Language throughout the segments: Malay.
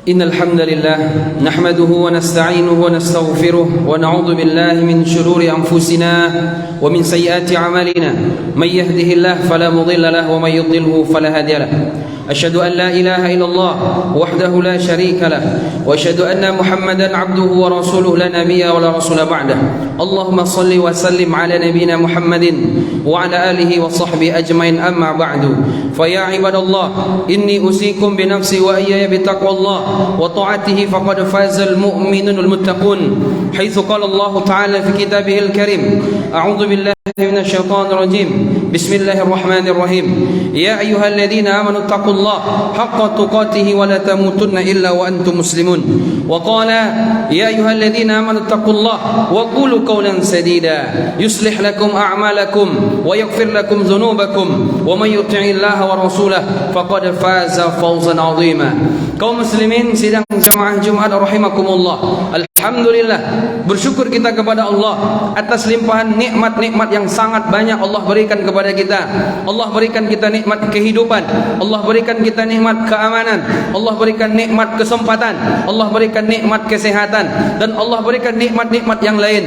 إن الحمد لله نحمده ونستعينه ونستغفره ونعوذ بالله من شرور أنفسنا ومن سيئات أعمالنا من يهده الله فلا مضل له ومن يضلله فلا هادي له أشهد أن لا إله إلا الله وحده لا شريك له وأشهد أن محمدا عبده ورسوله لا نبي ولا رسول بعده اللهم صل وسلم على نبينا محمد وعلى آله وصحبه أجمعين أما بعد فيا عباد الله إني أوصيكم بنفسي وإياي بتقوى الله وطاعته فقد فاز المؤمنون المتقون حيث قال الله تعالى في كتابه الكريم أعوذ بالله من الشيطان الرجيم بسم الله الرحمن الرحيم يا أيها الذين آمنوا اتقوا الله حق تقاته ولا تموتن إلا وأنتم مسلمون وقال يا أيها الذين آمنوا اتقوا الله وقولوا قولا سديدا يصلح لكم أعمالكم ويغفر لكم ذنوبكم ومن يطع الله ورسوله فقد فاز فوزا عظيما. Kaum muslimin sidang jamaah Jumat rahimakumullah. Alhamdulillah, bersyukur kita kepada Allah atas limpahan nikmat-nikmat yang sangat banyak Allah berikan kepada kita. Allah berikan kita nikmat kehidupan, Allah berikan kita nikmat keamanan, Allah berikan nikmat kesempatan, Allah berikan nikmat kesehatan, dan Allah berikan nikmat-nikmat yang lain.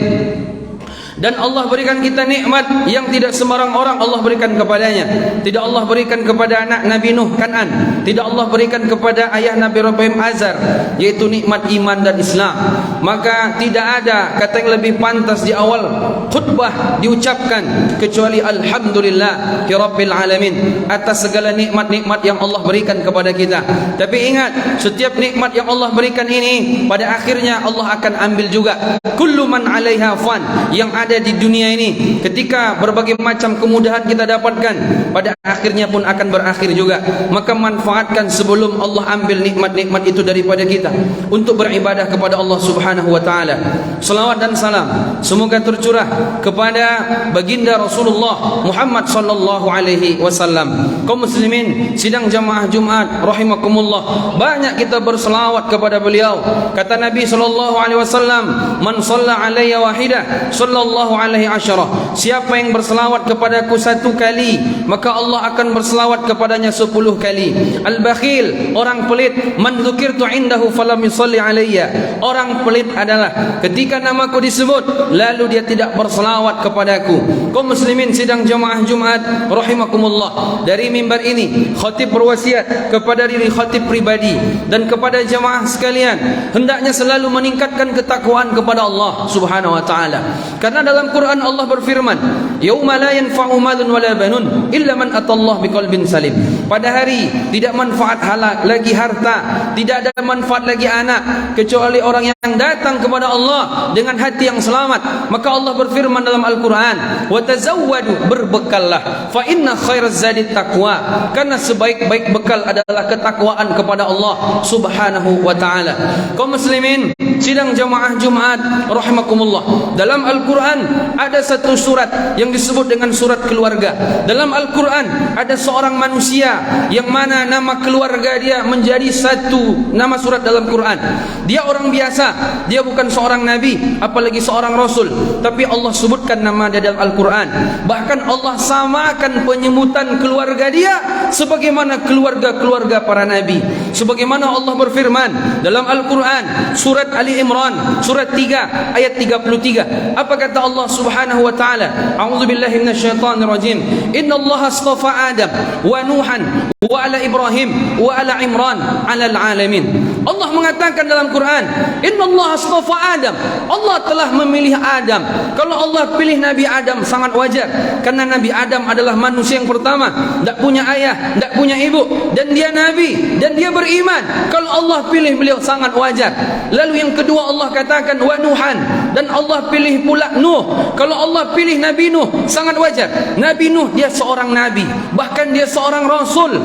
Dan Allah berikan kita nikmat yang tidak sembarang orang Allah berikan kepadanya. Tidak Allah berikan kepada anak Nabi Nuh Kan'an, tidak Allah berikan kepada ayah Nabi Ibrahim Azar, yaitu nikmat iman dan Islam. Maka tidak ada kata yang lebih pantas di awal khutbah diucapkan kecuali alhamdulillah rabbil alamin atas segala nikmat-nikmat yang Allah berikan kepada kita. Tapi ingat, setiap nikmat yang Allah berikan ini pada akhirnya Allah akan ambil juga. Kullu man 'alaiha fan, yang ada di dunia ini ketika berbagai macam kemudahan kita dapatkan pada akhirnya pun akan berakhir juga. Maka manfaatkan sebelum Allah ambil nikmat-nikmat itu daripada kita untuk beribadah kepada Allah Subhanahu wa taala. Selawat dan salam semoga tercurah kepada baginda Rasulullah Muhammad sallallahu alaihi wasallam. Kaum muslimin sidang jamaah Jumat rahimakumullah, banyak kita berselawat kepada beliau. Kata Nabi sallallahu alaihi wasallam, man shalla alayya wahidah sallallahu alaihi asyarah. Siapa yang berselawat kepadaku satu kali, maka Allah akan berselawat kepadanya 10 kali. Al-bakhil, orang pelit, man dzukirtu indahu falam yusalli alayya. Orang pelit adalah ketika namaku disebut lalu dia tidak berselawat kepadaku. Kaum muslimin sidang jamaah Jumat rahimakumullah, dari mimbar ini khatib berwasiat kepada diri khatib pribadi dan kepada jamaah sekalian, hendaknya selalu meningkatkan ketakwaan kepada Allah Subhanahu wa taala. Karena dalam Quran Allah berfirman, yauma la yanfa'u malun wala banun illa man atallah biqalbin salim. Pada hari tidak manfaat lagi harta, tidak ada manfaat lagi anak kecuali orang yang datang kepada Allah dengan hati yang selamat. Maka Allah berfirman dalam Al-Quran, wa tazawwadu, berbekallah, fa inna khairaz zadi taqwa, karena sebaik-baik bekal adalah ketakwaan kepada Allah Subhanahu wa taala. Kaum muslimin sidang jamaah Jumat rahimakumullah, dalam Al-Quran ada satu surat yang disebut dengan surat keluarga. Dalam Al-Quran ada seorang manusia yang mana nama keluarga dia menjadi satu nama surat dalam Quran. Dia orang biasa, dia bukan seorang nabi apalagi seorang rasul, tapi Allah sebutkan nama dia dalam Al-Quran. Bahkan Allah samakan penyebutan keluarga dia sebagaimana keluarga-keluarga para nabi. Sebagaimana Allah berfirman dalam Al-Quran surat Ali Imran surat 3 ayat 33. Apa kata Allah Subhanahu wa taala? A'udzubillahi minasyaitonir rajim. Innallaha astafa Adam wa Nuhan wa ala Ibrahim wa ala Imran 'alal alamin. Allah mengatakan dalam Quran, innallaha astafa Adam. Allah telah memilih Adam. Kalau Allah pilih Nabi Adam sangat wajar, karena Nabi Adam adalah manusia yang pertama, tidak punya ayah, tidak punya ibu, dan dia nabi dan dia beriman. Kalau Allah pilih beliau sangat wajar. Lalu yang kedua Allah katakan wa Nuhan, dan Allah pilih pula Nuh. Kalau Allah pilih Nabi Nuh sangat wajar. Nabi Nuh dia seorang nabi, bahkan dia seorang rasul.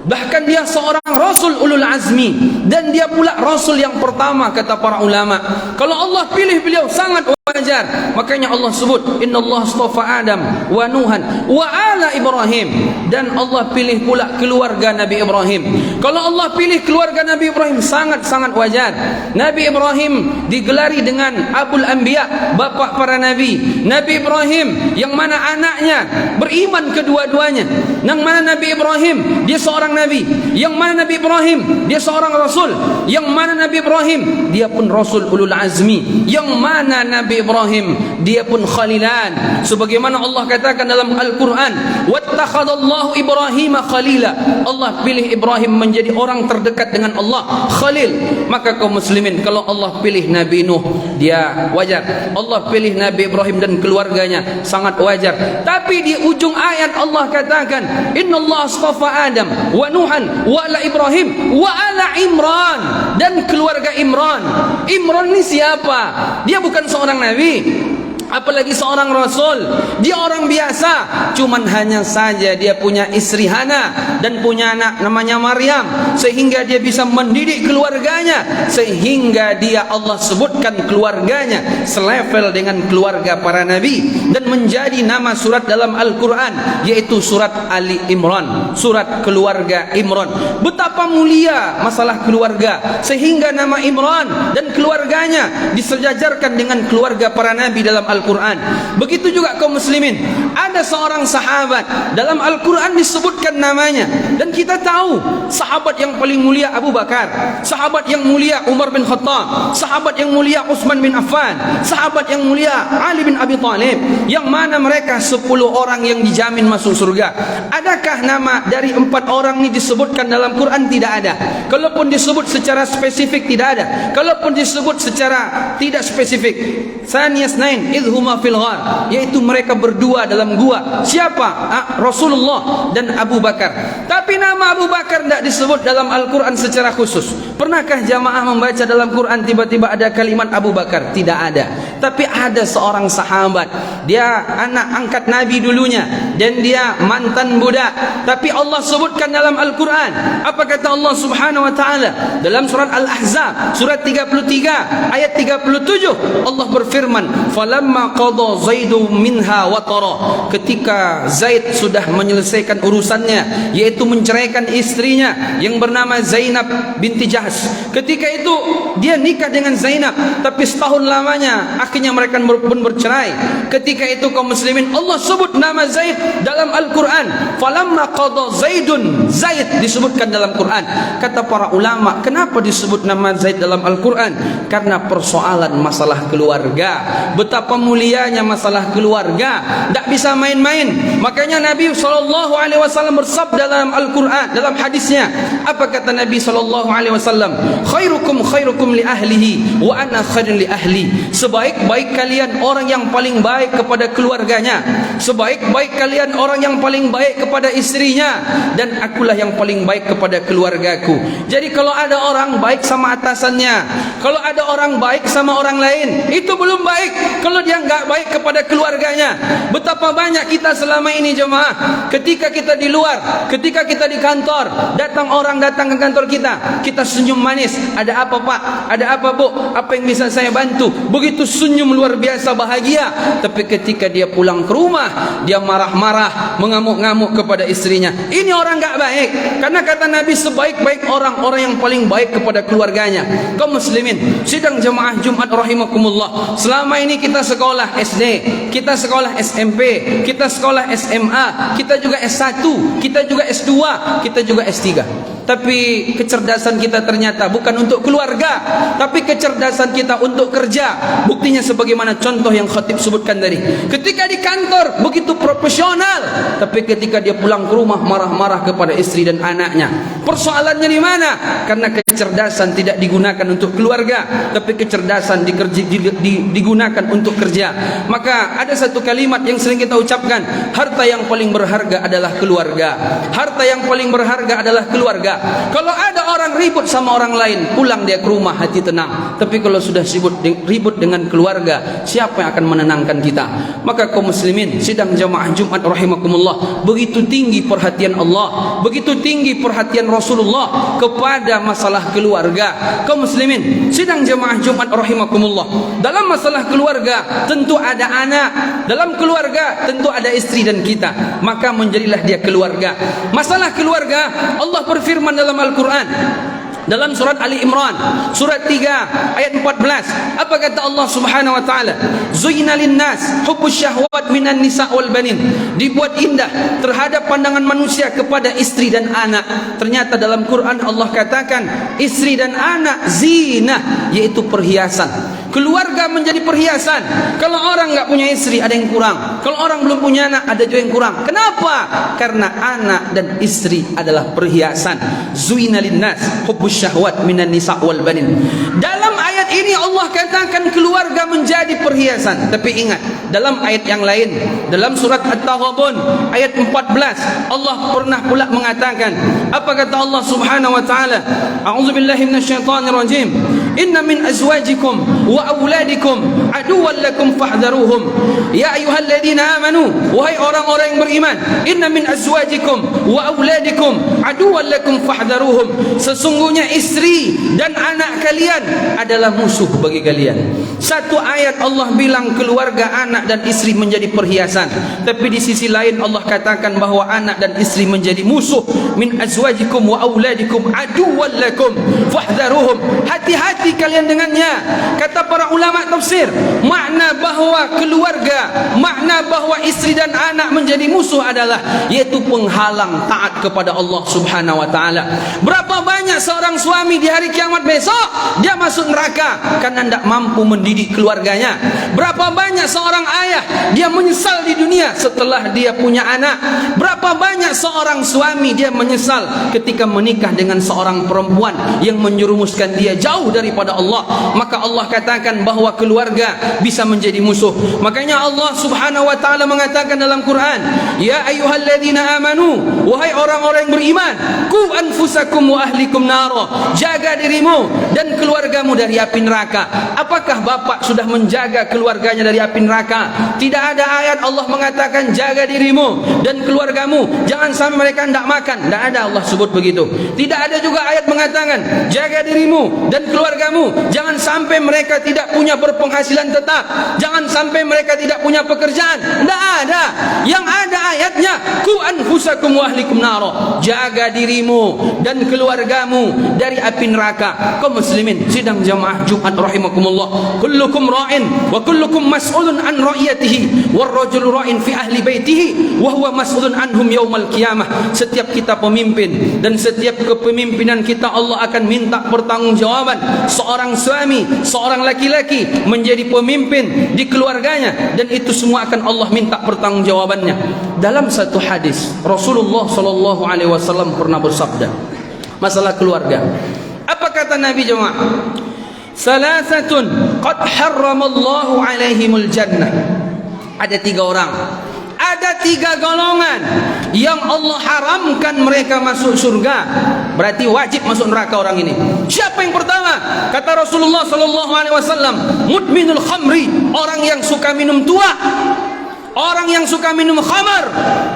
Bahkan dia seorang rasul ulul azmi, dan dia pula rasul yang pertama kata para ulama. Kalau Allah pilih beliau sangat wajar. Makanya Allah sebut, Innallaha astafa Adam wa Nuhan wa ala Ibrahim. Dan Allah pilih pula keluarga Nabi Ibrahim. Kalau Allah pilih keluarga Nabi Ibrahim, sangat-sangat wajar. Nabi Ibrahim digelari dengan Abul Anbiya, bapa para nabi. Nabi Ibrahim yang mana anaknya beriman kedua-duanya. Yang mana Nabi Ibrahim dia seorang nabi. Yang mana Nabi Ibrahim dia seorang rasul. Yang mana Nabi Ibrahim dia pun rasul ulul azmi. Yang mana Nabi Ibrahim dia pun khalilan. Sebagaimana Allah katakan dalam Al-Quran, wattakhadallahu Ibrahim khalila. Allah pilih Ibrahim menjadi orang terdekat dengan Allah, khalil. Maka kaum muslimin, kalau Allah pilih Nabi Nuh, dia wajar. Allah pilih Nabi Ibrahim dan keluarganya, sangat wajar. Tapi di ujung ayat Allah katakan, Innallaha astafa Adam wa Nuhan wa ala Ibrahim wa ala Imran. Dan keluarga Imran. Imran ni siapa? Dia bukan seorang nabi, apalagi seorang rasul. Dia orang biasa, cuman hanya saja dia punya istri Hana dan punya anak namanya Maryam, sehingga dia bisa mendidik keluarganya, sehingga dia Allah sebutkan keluarganya selevel dengan keluarga para nabi, dan menjadi nama surat dalam Al-Quran, yaitu surat Ali Imran, surat keluarga Imran. Betapa mulia masalah keluarga, sehingga nama Imran dan keluarganya disejajarkan dengan keluarga para nabi dalam Al-Quran. Begitu juga kaum muslimin, ada seorang sahabat dalam Al-Quran disebutkan namanya, dan kita tahu sahabat yang paling mulia Abu Bakar, sahabat yang mulia Umar bin Khattab, sahabat yang mulia Utsman bin Affan, sahabat yang mulia Ali bin Abi Thalib, yang mana mereka 10 orang yang dijamin masuk surga. Adakah nama dari 4 orang ini disebutkan dalam Quran? Tidak ada. Kalaupun disebut secara spesifik, tidak ada. Kalaupun disebut secara tidak spesifik, Saniyasnain idhuma fil ghar, yaitu mereka berdua dalam gua. Siapa? Rasulullah dan Abu Bakar. Tapi nama Abu Bakar tidak disebut dalam Al-Quran secara khusus. Pernahkah jamaah membaca dalam Quran tiba-tiba ada kalimat Abu Bakar? Tidak ada. Tapi ada seorang sahabat, dia anak angkat Nabi dulunya, dan dia mantan budak. Tapi Allah sebutkan dalam Al-Quran. Apa kata Allah Subhanahu wa taala dalam surat Al-Ahzab surat 33 ayat 37? Allah berfirman, falamma qada Zaidu minha watara. Ketika Zaid sudah menyelesaikan urusannya, yaitu menceraikan istrinya yang bernama Zainab binti Jahsh. Ketika itu dia nikah dengan Zainab, tapi setahun lamanya akhirnya mereka pun bercerai. Ketika itu kaum muslimin, Allah sebut nama Zaid dalam Al-Quran. Falamma qada Zaidun, Zaid disebutkan dalam Quran. Kata para ulama, kenapa disebut nama Zaid dalam Al-Quran? Karena persoalan masalah keluarga. Betapa mulianya masalah keluarga, tak bisa main-main. Makanya Nabi SAW bersabda dalam Al-Quran, dalam hadisnya. Apa kata Nabi SAW? Khairukum khairukum li ahlihi wa ana khairun li ahli. Sebaik-baik kalian orang yang paling baik kepada keluarganya, sebaik-baik kalian orang yang paling baik kepada istrinya, dan akulah yang paling baik kepada keluargaku. Jadi kalau ada orang baik sama atasannya, kalau ada orang baik sama orang lain, itu belum baik kalau dia enggak baik kepada keluarganya. Betapa banyak kita selama ini jemaah, ketika kita di luar, ketika kita di kantor, datang orang datang ke kantor kita, kita senyum manis. Ada apa Pak? Ada apa Bu? Apa yang bisa saya bantu? Begitu senyum luar biasa bahagia. Tapi ketika dia pulang ke rumah, dia marah-marah, mengamuk-ngamuk kepada istrinya. Ini orang enggak baik. Karena kata Nabi, sebaik-baik orang, orang yang paling baik kepada keluarganya. Kaum muslimin, sidang jemaah Jumat rahimakumullah, selama ini kita sekolah SD, kita sekolah SMP, kita sekolah SMA, kita juga S1, kita juga S2, kita juga S3. Tapi kecerdasan kita ternyata bukan untuk keluarga, tapi kecerdasan kita untuk kerja. Buktinya sebagaimana contoh yang khatib sebutkan tadi. Ketika di kantor begitu profesional, tapi ketika dia pulang ke rumah marah-marah kepada istri dan anaknya. Persoalannya di mana? Karena kecerdasan tidak digunakan untuk keluarga, tapi kecerdasan digunakan untuk kerja. Maka ada satu kalimat yang sering kita ucapkan, harta yang paling berharga adalah keluarga. Harta yang paling berharga adalah keluarga. Kalau ada orang ribut sama orang lain, pulang dia ke rumah hati tenang. Tapi kalau sudah ribut dengan keluarga, siapa yang akan menenangkan kita? Maka kaum muslimin, sidang jamaah Jumat rahimakumullah, begitu tinggi perhatian Allah, begitu tinggi perhatian Rasulullah kepada masalah keluarga. Kaum muslimin, sidang jamaah Jumat rahimakumullah, dalam masalah keluarga tentu ada anak. Dalam keluarga tentu ada istri dan kita. Maka menjadilah dia keluarga. Masalah keluarga, Allah berfirman dalam Al-Quran, dalam surat Ali Imran, surat 3 ayat 14. Apa kata Allah Subhanahu wa taala? Zuyyina lin-nas hubbus syahwat minan nisa' wal banin. Dibuat indah terhadap pandangan manusia kepada istri dan anak. Ternyata dalam Quran Allah katakan istri dan anak zina, yaitu perhiasan. Keluarga menjadi perhiasan. Kalau orang enggak punya istri, ada yang kurang. Kalau orang belum punya anak, ada juga yang kurang. Kenapa? Karena anak dan istri adalah perhiasan. Zuyyina lin-nas hubbus syahwat minan nisa' wal banin. Dalam ayat ini Allah katakan keluarga menjadi perhiasan. Tapi ingat, dalam ayat yang lain, dalam surat At-Taghabun ayat 14, Allah pernah pula mengatakan, apa kata Allah Subhanahu wa taala? A'udzubillahi minasyaitonir rajim. Inna min azwajikum wa auladikum aduwwan lakum fahdharuhum. Ya ayyuhalladzina amanu, wahai orang-orang yang beriman, inna min azwajikum wa auladikum aduwwan lakum fahdharuhum. Sesungguhnya istri dan anak kalian adalah musuh bagi kalian. Satu ayat Allah bilang keluarga, anak dan istri menjadi perhiasan, tapi di sisi lain Allah katakan bahwa anak dan istri menjadi musuh. Min azwajikum wa auladikum aduwwan lakum fahdharuhum. Hati-hati kalian dengannya. Kata para ulama tafsir, makna bahwa keluarga, makna bahwa istri dan anak menjadi musuh adalah yaitu penghalang taat kepada Allah Subhanahu wa taala. Berapa banyak seorang suami di hari kiamat besok dia masuk neraka karena tidak mampu mendidik keluarganya. Berapa banyak seorang ayah dia menyesal di dunia setelah dia punya anak. Berapa banyak seorang suami dia menyesal ketika menikah dengan seorang perempuan yang menjerumuskan dia jauh daripada Allah. Maka Allah katakan bahwa keluarga bisa menjadi musuh. Makanya Allah Subhanahu wa taala mengatakan dalam Quran, ya ayyuhalladzina amanu, wahai orang-orang yang beriman, qu anfusakum wa ahlikum nara. Jaga dirimu dan keluargamu dari api neraka. Apakah bapak sudah menjaga keluarganya dari api neraka? Tidak ada ayat Allah mengatakan jaga dirimu dan keluargamu jangan sampai mereka tidak makan. Tidak ada Allah sebut begitu. Tidak ada juga ayat mengatakan jaga dirimu dan keluargamu jangan sampai mereka tidak punya berpenghasilan tetap, jangan sampai mereka tidak punya pekerjaan. Tidak ada. Yang ada ayatnya qu anfusakum wa ahlikum nara. Jaga dirimu dan keluargamu dari api neraka. Kaum muslimin sidang jamaah Jumat rahimakumullah, kullukum ra'in wa kullukum mas'ulun an ra'iyatihi war rajulu ra'in fi ahli baitihi wa huwa mas'ulun anhum yaumal qiyamah. Setiap kita pemimpin dan setiap kepemimpinan kita Allah akan minta pertanggungjawaban. Seorang suami, seorang laki-laki menjadi pemimpin di keluarganya, dan itu semua akan Allah minta pertanggungjawabannya. Dalam satu hadis Rasulullah sallallahu alaihi wasallam pernah bersabda masalah keluarga. Apa kata Nabi jemaah? Salasatun qad harramallahu alaihimul jannah. Ada tiga orang, ada tiga golongan yang Allah haramkan mereka masuk surga. Berarti wajib masuk neraka orang ini. Siapa yang pertama? Kata Rasulullah sallallahu alaihi wasallam, mudminul khamri, orang yang suka minum tua, orang yang suka minum khamar.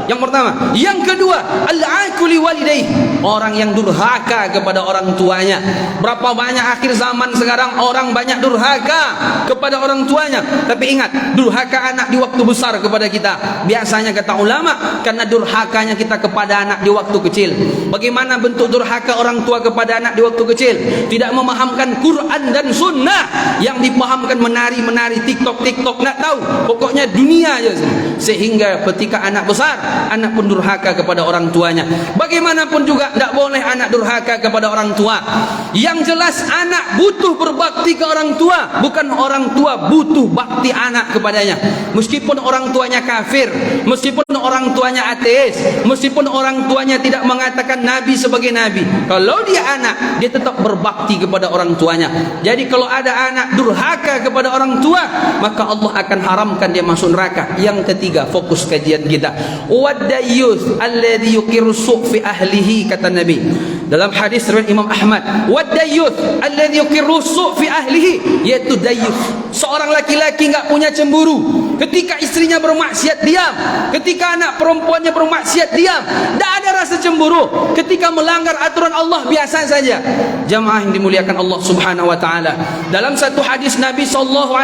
Yang pertama. Yang kedua, al-aquli walidayh, orang yang durhaka kepada orang tuanya. Berapa banyak akhir zaman sekarang orang banyak durhaka kepada orang tuanya. Tapi ingat, durhaka anak di waktu besar kepada kita. Biasanya kata ulama, karena durhakanya kita kepada anak di waktu kecil. Bagaimana bentuk durhaka orang tua kepada anak di waktu kecil? Tidak memahamkan Quran dan sunnah, yang dipahamkan menari-menari, TikTok, nak tahu. Pokoknya dunia aja. Sehingga ketika anak besar, anak pun durhaka kepada orang tuanya. Bagaimanapun juga tidak boleh anak durhaka kepada orang tua. Yang jelas anak butuh berbakti ke orang tua, bukan orang tua butuh bakti anak kepadanya. Meskipun orang tuanya kafir, meskipun orang tuanya ateis, meskipun orang tuanya tidak mengatakan Nabi sebagai Nabi, kalau dia anak, dia tetap berbakti kepada orang tuanya. Jadi kalau ada anak durhaka kepada orang tua, maka Allah akan haramkan dia masuk neraka. Yang ketiga, fokus kajian kita, wadayyus alladhi yuqirru su' fi ahlihi, kata Nabi dalam hadis riwayat Imam Ahmad, wadayyus alladhi yuqirru su' fi ahlihi, yaitu dayyus, seorang laki-laki enggak punya cemburu. Ketika istrinya bermaksiat diam, ketika anak perempuannya bermaksiat diam, tidak ada rasa cemburu. cemburu. Ketika melanggar aturan Allah biasa saja. Jamaah yang dimuliakan Allah Subhanahu wa taala. Dalam satu hadis Nabi SAW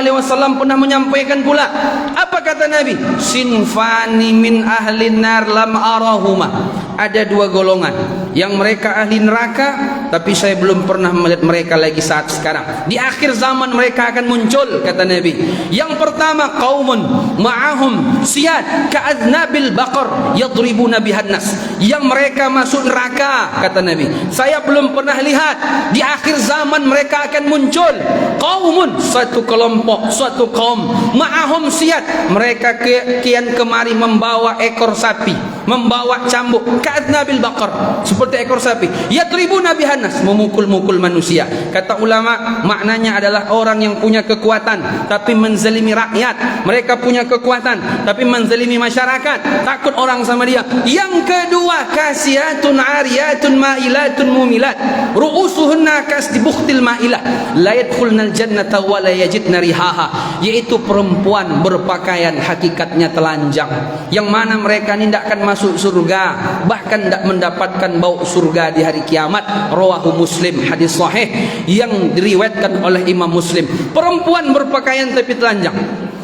pernah menyampaikan pula. Apa kata Nabi? Sinfani min ahlin nar lam arahuma. Ada dua golongan yang mereka ahli neraka, tapi saya belum pernah melihat mereka lagi saat sekarang. Di akhir zaman mereka akan muncul, kata Nabi. Yang pertama, qaumun ma'ahum siyad ka'adnabil baqar yadribuna bihan nas. Yang mereka masuk neraka, kata Nabi. Saya belum pernah lihat. Di akhir zaman mereka akan muncul. Qaumun, suatu kelompok, suatu kaum, ma'ahum siyad. Mereka kian kemari membawa ekor sapi, membawa cambuk, ka'adnabil baqar, seperti ekor sapi. Yadribuna bihan nas, memukul-mukul manusia. Kata ulama, maknanya adalah orang yang punya kekuatan tapi menzalimi rakyat. Mereka punya kekuatan tapi menzalimi masyarakat, takut orang sama dia. Yang kedua, kasiyatun ariyatun ma'ilatun mumilat, ru'usuhunna kasdibukhtil ma'ilah, la yadkhulnal jannata wa la yajidna rihaha. Yaitu perempuan berpakaian hakikatnya telanjang, yang mana mereka ini tidak akan masuk surga, bahkan tidak mendapatkan bau surga di hari kiamat. Rawahu Muslim, hadis sahih yang diriwayatkan oleh Imam Muslim. Perempuan berpakaian tapi telanjang.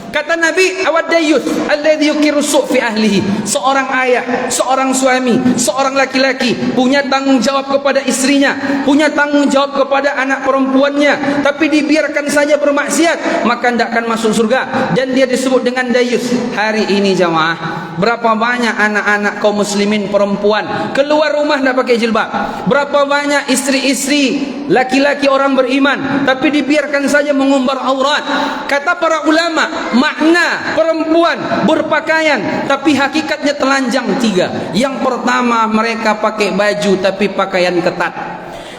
Kata Nabi, awadayus alladhi yukiru su' fi ahlihi. Seorang ayah, seorang suami, seorang laki-laki punya tanggung jawab kepada istrinya, punya tanggung jawab kepada anak perempuannya, tapi dibiarkan saja bermaksiat, maka tidak akan masuk surga, dan dia disebut dengan dayus. Hari ini jamaah, berapa banyak anak-anak kaum muslimin perempuan keluar rumah tidak pakai jilbab? Berapa banyak istri-istri laki-laki orang beriman tapi dibiarkan saja mengumbar aurat? Kata para ulama, makna perempuan berpakaian tapi hakikatnya telanjang tiga. Yang pertama, mereka pakai baju tapi pakaian ketat.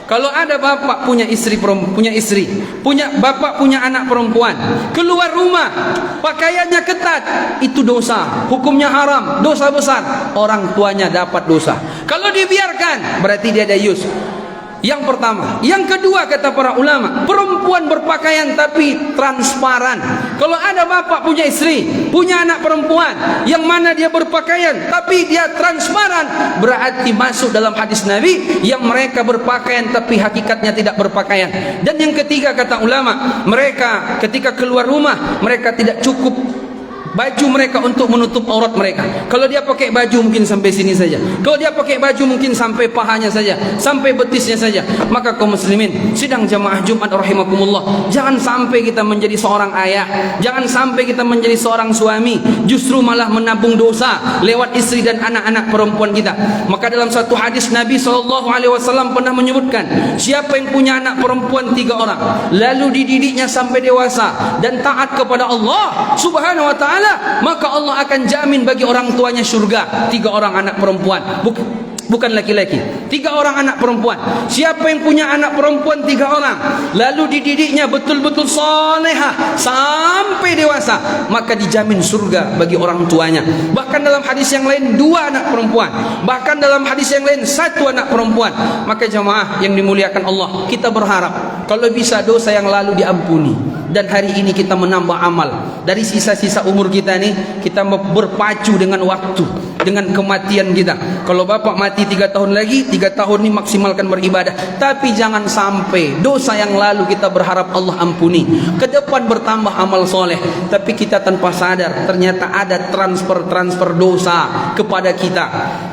Kalau ada bapak punya istri, punya bapak punya anak perempuan, keluar rumah pakaiannya ketat, itu dosa, hukumnya haram, dosa besar. Orang tuanya dapat dosa. Kalau dibiarkan, berarti dia dayus. Yang pertama. Yang kedua, kata para ulama, perempuan berpakaian tapi transparan. Kalau ada bapak punya istri, punya anak perempuan, yang mana dia berpakaian tapi dia transparan, berarti masuk dalam hadis Nabi yang mereka berpakaian tapi hakikatnya tidak berpakaian. Dan yang ketiga, kata ulama, mereka ketika keluar rumah, mereka tidak cukup baju mereka untuk menutup aurat mereka. Kalau dia pakai baju mungkin sampai sini saja, kalau dia pakai baju mungkin sampai pahanya saja, sampai betisnya saja. Maka kaum muslimin sidang jamaah Jumat rahimakumullah, jangan sampai kita menjadi seorang ayah, jangan sampai kita menjadi seorang suami, justru malah menabung dosa lewat istri dan anak-anak perempuan kita. Maka dalam satu hadis Nabi SAW pernah menyebutkan, siapa yang punya anak perempuan 3 orang lalu dididiknya sampai dewasa dan taat kepada Allah Subhanahu wa ta'ala, maka Allah akan jamin bagi orang tuanya surga. 3 orang anak perempuan, bukan laki-laki, 3 orang anak perempuan. Siapa yang punya anak perempuan 3 orang lalu dididiknya betul-betul salehah sampai dewasa, maka dijamin surga bagi orang tuanya. Bahkan dalam hadis yang lain 2 anak perempuan, bahkan dalam hadis yang lain 1 anak perempuan. Maka jamaah yang dimuliakan Allah, kita berharap kalau bisa dosa yang lalu diampuni, dan hari ini kita menambah amal. Dari sisa-sisa umur kita nih, kita berpacu dengan waktu, dengan kematian kita. Kalau bapak mati 3 tahun lagi, 3 tahun ini maksimalkan beribadah. Tapi jangan sampai dosa yang lalu kita berharap Allah ampuni, ke depan bertambah amal soleh, tapi kita tanpa sadar ternyata ada transfer dosa kepada kita.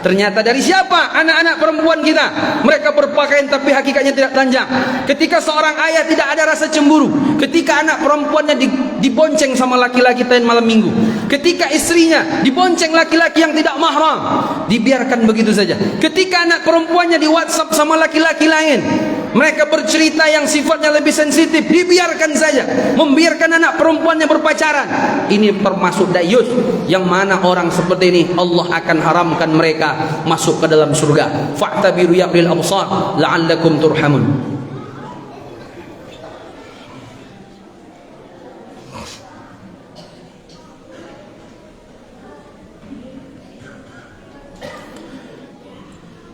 Ternyata dari siapa? Anak-anak perempuan kita. Mereka berpakaian tapi hakikatnya tidak telanjang. Ketika seorang ayah tidak ada rasa cemburu, ketika anak perempuannya dibonceng sama laki-laki lain malam minggu, ketika istrinya dibonceng laki-laki yang tidak mahram, dibiarkan begitu saja. Ketika anak perempuannya di WhatsApp sama laki-laki lain, mereka bercerita yang sifatnya lebih sensitif, dibiarkan saja, membiarkan anak perempuannya berpacaran. Ini termasuk dayus, yang mana orang seperti ini Allah akan haramkan mereka masuk ke dalam surga. Fa'tabiru ya ulil absar la'allakum turhamun.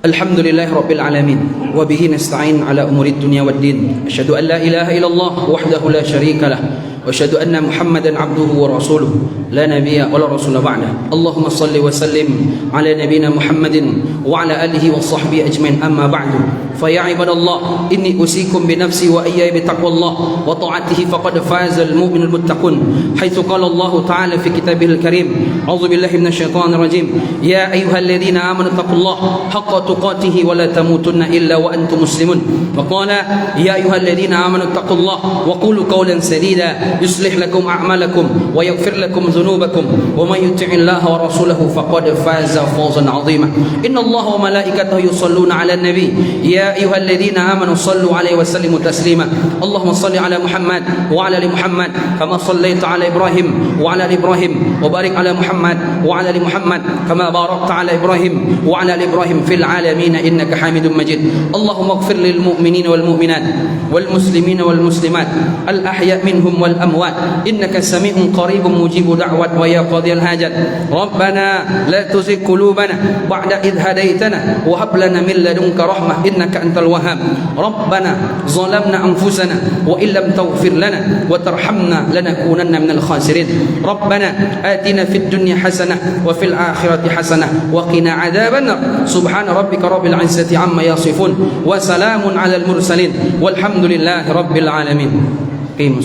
Alhamdulillah Rabbil Alamin, wa bihi nasta'in ala umuri dunya wad din. Asyhadu an la ilaha illallah wahdahu la syarika lah, وأشهد أن محمدا عبده ورسوله لا نبي ولا رسول بعده. اللهم صل وسلم على نبينا محمد وعلى آله وصحبه أجمعين. أما بعد فيا عباد الله إني أوصيكم بنفسي وإياي بتقوى الله وطاعته فقد فاز المؤمن المتقون، حيث قال الله تعالى في كتابه الكريم: أعوذ بالله من الشيطان الرجيم، يا أيها الذين آمنوا اتقوا الله حق تقاته ولا تموتن إلا وأنتم مسلمون. وقال: يا أيها الذين آمنوا اتقوا الله وقولوا قولا سديدا يصلح لكم أعمالكم ويغفر لكم ذنوبكم ومن يطع الله ورسوله فقد فاز فوزا عظيما. إن الله وملائكته يصلون على النبي يا أيها الذين آمنوا صلوا عليه وسلموا تسليما. اللهم صل على محمد وعلى آل محمد كما صليت على إبراهيم وعلى آل إبراهيم وبارك على محمد وعلى آل محمد كما باركت على إبراهيم وعلى آل إبراهيم في العالمين إنك حميد مجيد. اللهم اغفر للمؤمنين والمؤمنات والمسلمين والمسلمات الأحياء منهم والأموات إنك سميع قريب مجيب دعوة ويا قاضي الحاجات. ربنا لا تزغ قلوبنا بعد إذ هديتنا وهب لنا من لدنك رحمة إنك أنت الوهاب. ربنا ظلمنا أنفسنا وإن لم تغفر لنا وترحمنا لنكونن من الخاسرين. ربنا آتنا في الدنيا حسنة وفي الآخرة حسنة وقنا عذاب النار. سبحان ربك رب العزة عما يصفون وسلام على المرسلين والحمد لله رب العالمين.